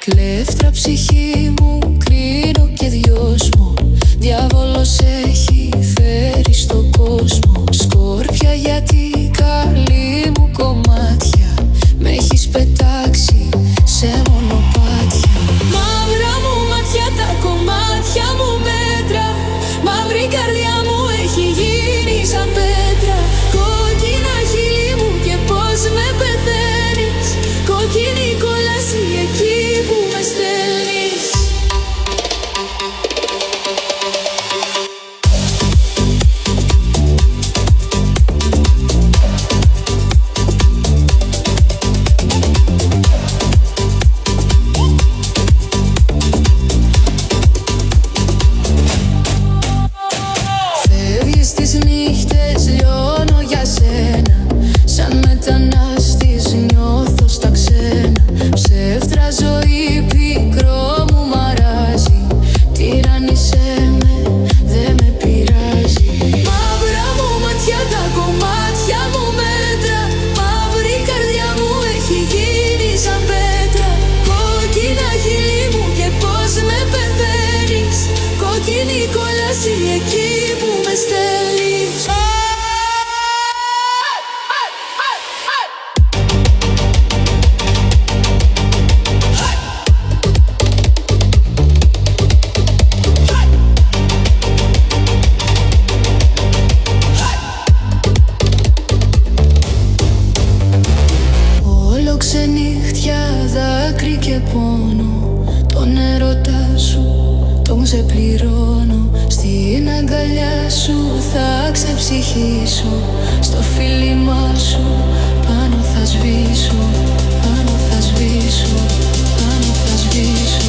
Κλέφτρα ψυχή μου, κρίνω και δυόσμω. Διάβολος έχει φέρει στον κόσμο. Σκόρπια για την καλή μου κομμάτια. Με έχεις πετάξει σε μονοπάτια. Μαύρα μου μάτια, τα κομμάτια μου μέτρα. Μαύρη καρδιά μου έχει γίνει σαν πέτρα. Κόκκινα χείλη μου και πως με πεθαίνεις. Κόκκινη κόλαση εκεί που με στέλνεις. Φεύγεις τις νύχτες, λιώνω για σένα. Σαν μετανάστης νιώθω στα ξένα. Ψεύτρα ζωή πικρό μου μαράζει. Τυραννίσέ με, δε με πειράζει. Μαύρα μου μάτια, τα κομμάτια μου μέτρα. Μαύρη καρδιά μου έχει γίνει σαν πέτρα. Κόκκινα χείλη μου και πως με πεθαίνεις. Κόκκινη κόλαση εκεί που με στέλνεις. Όλο ξενύχτια, δάκρυ και πόνο. Τον έρωτά σου τον ξεπληρώνω. Στην αγκαλιά σου θα ξεψυχήσω. Στο φίλημά σου πάνω θα σβήσω. Πάνω θα σβήσω, πάνω θα σβήσω.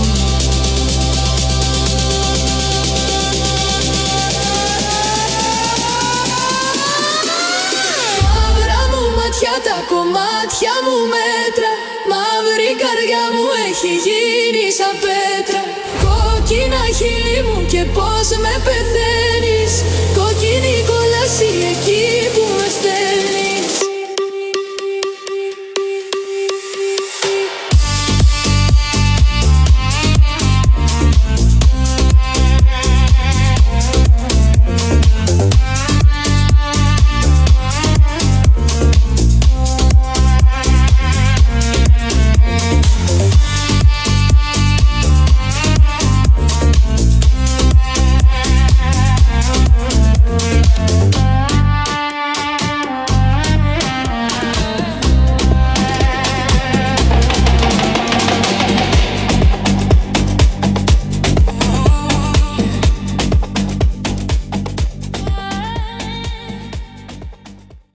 Μαύρα μου μάτια, τα κομμάτια μου μέτρα. Μαύρη καρδιά μου έχει γίνει σαν πέτρα. Κόκκινα χείλη μου και πως με πεθαίνεις.